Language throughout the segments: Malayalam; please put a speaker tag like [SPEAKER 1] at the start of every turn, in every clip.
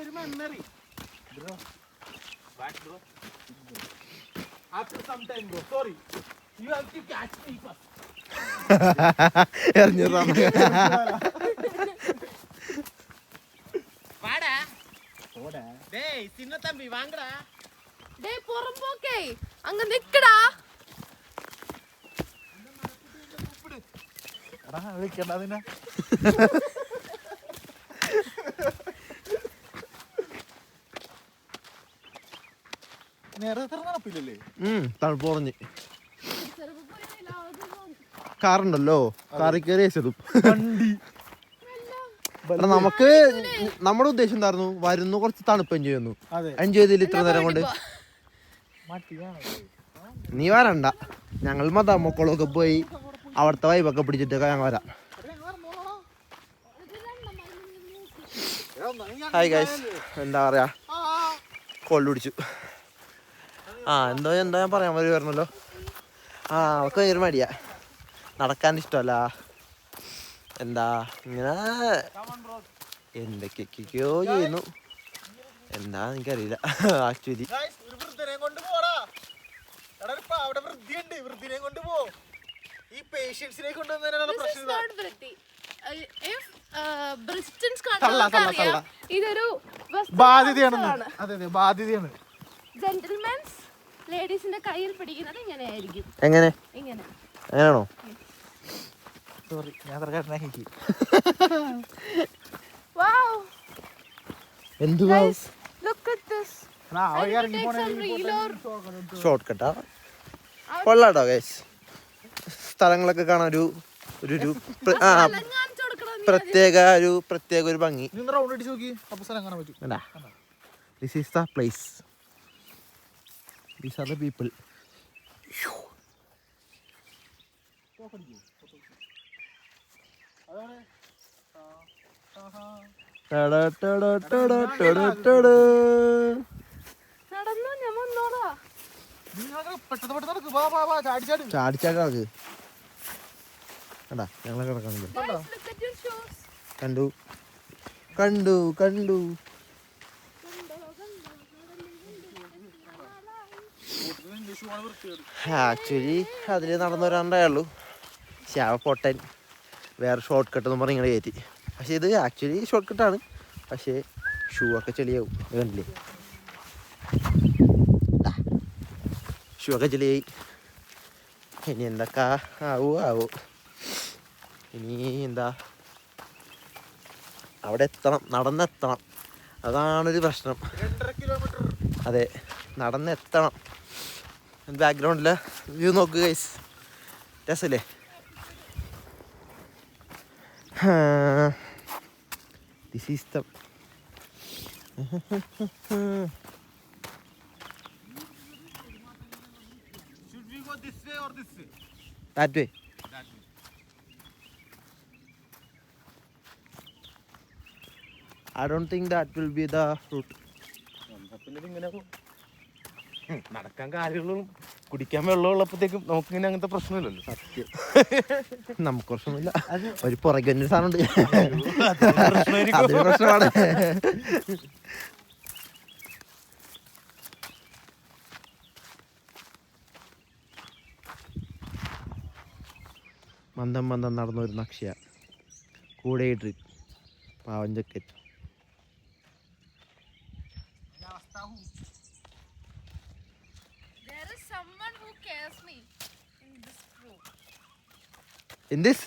[SPEAKER 1] ഒരു memory bro back bro after some time bro sorry you have to catch me first வாடா போடா டேய் சின்ன தம்பி வாங்கடா
[SPEAKER 2] டேய் பொறம்போக்கே அங்க நிக்கடா
[SPEAKER 1] എടാ വിളിക്കണ്ട അതിനെ നേരത്തെ നടപ്പില്ലല്ലേ
[SPEAKER 3] തണുപ്പ് കുറഞ്ഞ് കാറുണ്ടല്ലോ കാറിൽ കയറി വെച്ചതും നമുക്ക് നമ്മുടെ ഉദ്ദേശം എന്തായിരുന്നു വരുന്നു കുറച്ച് തണുപ്പ് എൻജോയ് ചെയ്യുന്നു എൻജോയ് ചെയ്തില്ല ഇത്ര നേരം കൊണ്ട് നീ വരണ്ട ഞങ്ങൾ മതാമക്കളൊക്കെ പോയി അവിടുത്തെ വൈബൊക്കെ പിടിച്ചിട്ടൊക്കെ ഞങ്ങൾ വരാം ഹായ് ഗൈസ് എന്താ പറയാ കോൾഡ് പിടിച്ചു എന്താ ഞാൻ പറയാൻ വരുന്നല്ലോ അവൾക്ക് ഭയങ്കര മടിയാ നടക്കാൻ ഇഷ്ടമല്ല എന്താ ഇങ്ങനെ എന്തൊക്കെയൊക്കെയോ ചെയ്യുന്നു എന്താ എനിക്കറിയില്ല ആക്ച്വലി
[SPEAKER 2] ഇതൊരു
[SPEAKER 1] ബാധ്യതയാണ്. അതെ ബാധ്യതയാണ്.
[SPEAKER 2] ജെന്റിൽമെൻസ് ലേഡീസിന്റെ കയ്യിൽ പിടിക്കുന്നത് ഇങ്ങനെയായിരിക്കും.
[SPEAKER 3] എങ്ങനെ
[SPEAKER 2] ഇങ്ങനെ
[SPEAKER 3] അങ്ങനെയാണോ?
[SPEAKER 1] സോറി ഞാൻ സർക്കാരിനാക്കി.
[SPEAKER 2] Wow.
[SPEAKER 3] എന്തുവാ?
[SPEAKER 2] Guys, look at this.
[SPEAKER 3] Short കട്ടാ കൊള്ളാട്ടോ ഗൈസ്. സ്ഥലങ്ങളൊക്കെ കാണാൻ ഒരു പ്രത്യേക ഒരു ഭംഗി. This is the place. These are the people. ചാടിച്ചാടി ഞങ്ങളെ കിടക്കാണല്ലോ. കണ്ടു ആക്ച്വലി അതില് നടന്നു വരാണ്ടായുള്ളൂ. ശാവ പൊട്ടൻ വേറെ ഷോർട്ട് കട്ട് എന്ന് പറഞ്ഞ് ഇങ്ങനെ കയറ്റി. പക്ഷെ ഇത് ആക്ച്വലി ഷോർട്ട് കട്ടാണ്. പക്ഷേ ഷൂ ഒക്കെ ചെളിയാവും. കണ്ടില്ലേ ഷൂ ഒക്കെ ചെളിയായി. ഇനി എന്തൊക്കെ ആവോ ഇനി എന്താ അവിടെ എത്തണം, നടന്നെത്തണം. അതാണൊരു പ്രശ്നം. അതെ നടന്നെത്തണം. ബാക്ക്ഗ്രൗണ്ടിലെ വ്യൂ നോക്കുക ഗൈസ്, രസല്ലേ? This is the that way. I don't think that will be the route.
[SPEAKER 1] നടക്കാൻ കാര്യങ്ങളും കുടിക്കാൻ വെള്ളം ഉള്ളപ്പോഴത്തേക്കും നമുക്കിങ്ങനെ അങ്ങനത്തെ പ്രശ്നമില്ലല്ലോ.
[SPEAKER 3] നമുക്ക് പ്രശ്നമില്ല. ഒരു പുറകെ ഒരു സാധനമുണ്ട്, അതൊരു പ്രശ്നമാണ്. മന്ദം നടന്നു വരുന്ന അക്ഷയ കൂടെ ഇട്ട് പാവൻ ജക്കറ്റ്. In this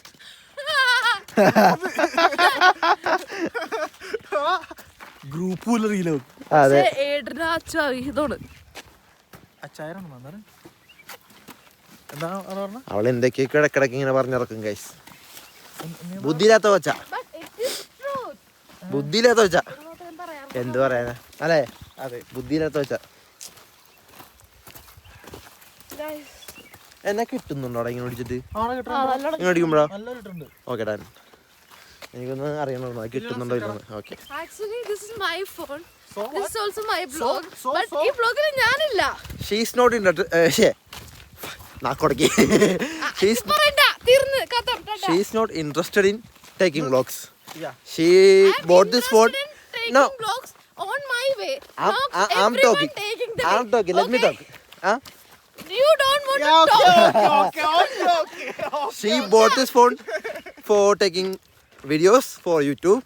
[SPEAKER 1] ഗ്രൂപ്പ് റീലോ
[SPEAKER 3] അതെ അവൾ എന്തൊക്കെയൊക്കെ ഇടക്കിടക്ക് ഇങ്ങനെ പറഞ്ഞിറക്കും ഗൈസ്. ബുദ്ധിയില്ലാത്ത വെച്ച എന്ത് പറയാനാ അല്ലേ? അതെ ബുദ്ധിയില്ലാത്ത വെച്ച എന്നെ കിട്ടുന്നുണ്ടോ ഇങ്ങനെ ഓടിച്ചിട്ട്? ഇങ്ങനെ ഓടിക്കുമ്പോഴോ? ഓക്കെ ഡാൻ, എനിക്കൊന്ന് അറിയണോ കിട്ടുന്നുണ്ടോ ഇല്ലെന്ന്. Okay she's not interested in taking vlogs.
[SPEAKER 1] Yeah.
[SPEAKER 3] She
[SPEAKER 2] I'm
[SPEAKER 3] bought this phone.
[SPEAKER 2] interested in taking
[SPEAKER 3] No,
[SPEAKER 2] vlogs on my way.
[SPEAKER 3] I'm
[SPEAKER 2] Not
[SPEAKER 3] I'm
[SPEAKER 2] everyone
[SPEAKER 3] talking.
[SPEAKER 2] taking the
[SPEAKER 3] I'm
[SPEAKER 2] way.
[SPEAKER 3] talking. Let me
[SPEAKER 2] Okay?
[SPEAKER 3] talk. Huh?
[SPEAKER 2] You don't want
[SPEAKER 1] Yeah,
[SPEAKER 2] to talk.
[SPEAKER 1] okay.
[SPEAKER 3] She bought this phone for taking videos for YouTube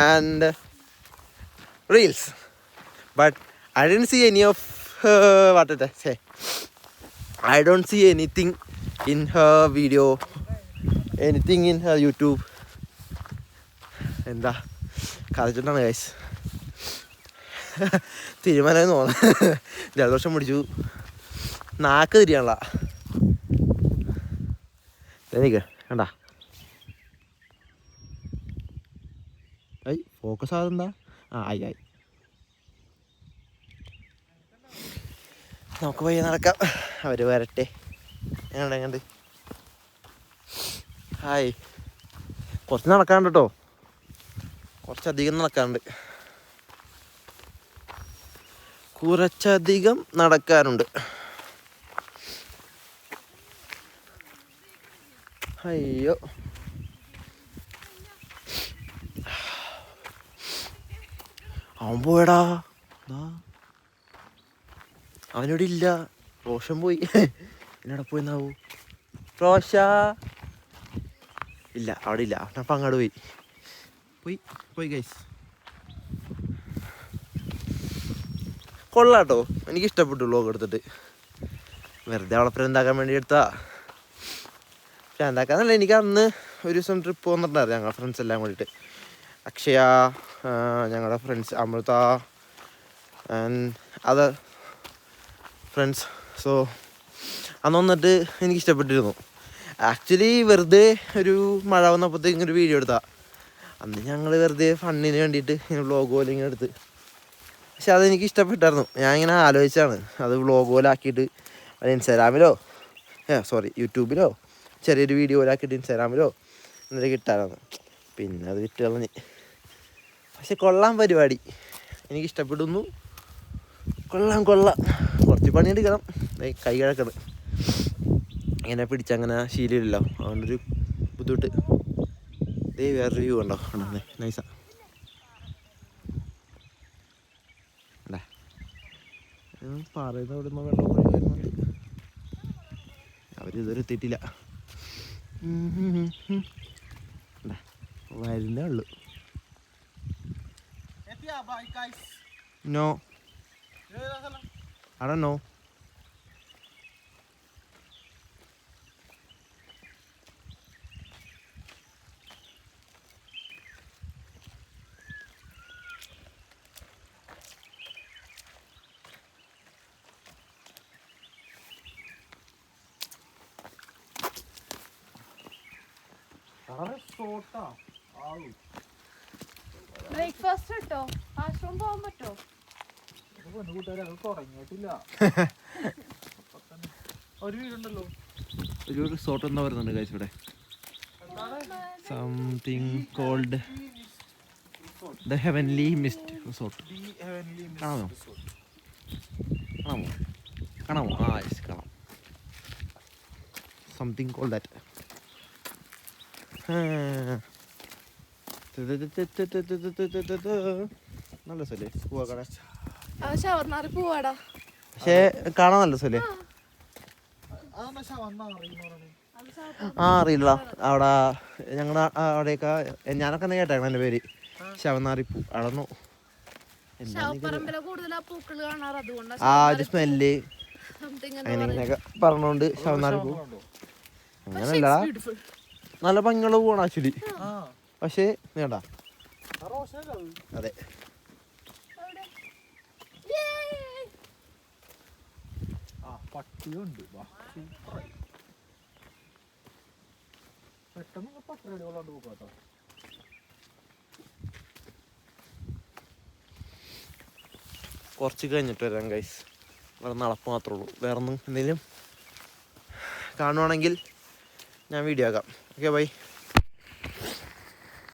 [SPEAKER 3] and reels. But I didn't see any of what did I say? I don't see anything in her video, anything in her YouTube. എന്താ കളിച്ചിട്ടാണ് ഗൈസ് തീരുമാനമായി തോന്നുന്നു. ജലദോഷം പിടിച്ചു, നാക്ക് തിരിയാനുള്ള എനിക്ക് കണ്ടാ. ഐ ഫോക്കസ് ആകുന്നെന്താ? ആയി. നമുക്ക് പയ്യെ നടക്കാം, അവർ വരട്ടെ. എങ്ങണ്ട് ഹായ്. കുറച്ച് നടക്കാണ്ട് കേട്ടോ, കുറച്ചധികം നടക്കാനുണ്ട്. കുറച്ചധികം നടക്കാനുണ്ട്. അയ്യോ, അവൻ പോയടാ. അവനിവിടെ ഇല്ല, റോഷൻ പോയി. എന്നവിടെ പോയിന്നാവൂ? റോഷ ഇല്ല, അവിടെ ഇല്ല. അവനപ്പം അങ്ങോട്ട് പോയി ഗൈസ്. കൊള്ളാട്ടോ, എനിക്ക് ഇഷ്ടപ്പെട്ടു വ്ലോഗ് എടുത്തിട്ട്. വെറുതെ അവളെ എന്താക്കാൻ വേണ്ടി എടുത്താ. പക്ഷെ എന്താക്കാന്നല്ല, എനിക്ക് അന്ന് ഒരു ദിവസം ട്രിപ്പ് വന്നിട്ടുണ്ടായിരുന്നു ഞങ്ങളുടെ ഫ്രണ്ട്സ് എല്ലാം കൂടിയിട്ട്. അക്ഷയ, ഞങ്ങളുടെ friends Amritha and other friends. So അന്ന് വന്നിട്ട് എനിക്ക് ഇഷ്ടപ്പെട്ടിരുന്നു. ആക്ച്വലി വെറുതെ ഒരു മഴ വന്നപ്പോഴത്തേക്കും ഒരു വീഡിയോ എടുത്താൽ അന്ന് ഞങ്ങൾ വെറുതെ ഫണ്ണിന് വേണ്ടിയിട്ട് ഇങ്ങനെ വ്ലോഗ് പോലെ ഇങ്ങനെ എടുത്ത്. പക്ഷെ അതെനിക്ക് ഇഷ്ടപ്പെട്ടായിരുന്നു. ഞാൻ ഇങ്ങനെ ആലോചിച്ചാണ് അത് വ്ലോഗ് പോലെ ആക്കിയിട്ട് അത് ഇൻസ്റ്റാഗ്രാമിലോ യൂട്യൂബിലോ ചെറിയൊരു വീഡിയോ പോലെ ആക്കിയിട്ട് ഇൻസ്റ്റാഗ്രാമിലോ എന്നിട്ട് കിട്ടാനാണ്. പിന്നെ അത് വിറ്റ് കളഞ്ഞ്. പക്ഷെ കൊള്ളാം പരിപാടി, എനിക്കിഷ്ടപ്പെടുന്നു. കൊള്ളാം. കുറച്ച് പണിയെടുക്കണം, കൈ കിഴക്കണം. ഇങ്ങനെ പിടിച്ചങ്ങനെ ശീലമില്ലല്ലോ, അതുകൊണ്ടൊരു ബുദ്ധിമുട്ട്. വേറൊരു വ്യൂ ഉണ്ടോ? നൈസാ. പറയുന്ന ഇവിടെ നിന്ന് വെള്ളം പോയി വരുന്നുണ്ട്. അവരിതുവരെ എത്തിയിട്ടില്ല, വരുന്നേ ഉള്ളു. No, I don't know.
[SPEAKER 2] Breakfast കിട്ടോ? ആശ്രമം പോകാൻ പറ്റോ?
[SPEAKER 1] തുടങ്ങിയിട്ടില്ല. ഒരു വീടുണ്ടല്ലോ,
[SPEAKER 3] ഒരു റിസോർട്ട് എന്താ പറയുന്നുണ്ട് ഗൈസ് ഇവിടെ. Something called the heavenly mist resort. കാണാമോ? യെസ് കാണാം. Something called that. നല്ല രസമല്ലേ പോവാ?
[SPEAKER 2] ഷവർമാറി പോവാടാ.
[SPEAKER 3] പക്ഷേ കാണാൻ നല്ല രസമല്ലേ? അറിയില്ല. അവിടെ ഞങ്ങളുടെ അവിടെയൊക്കെ ഞാനൊക്കെ തന്നെ കേട്ടായിരുന്നു എൻ്റെ പേര് ശവനാറിപ്പൂ. അളന്നു സ്മെല്ല് അങ്ങനെയൊക്കെ പറഞ്ഞോണ്ട് ശവനാറിപ്പൂ. അങ്ങനെയല്ല, നല്ല ഭംഗിയുള്ള പൂവാണ് ആക്ച്വലി. പക്ഷേ വേണ്ട. അതെ,
[SPEAKER 1] പട്ടിയുണ്ട്. പെട്ടെന്ന് പട്ടികളോട് പോകാട്ടോ.
[SPEAKER 3] കുറച്ച് കഴിഞ്ഞിട്ട് വരാം ഗൈസ്. ഇവിടെ നടപ്പ് മാത്രമേ ഉള്ളൂ, വേറൊന്നും എന്തെങ്കിലും കാണുവാണെങ്കിൽ ഞാൻ വീഡിയോ ആക്കാം. Okay bye.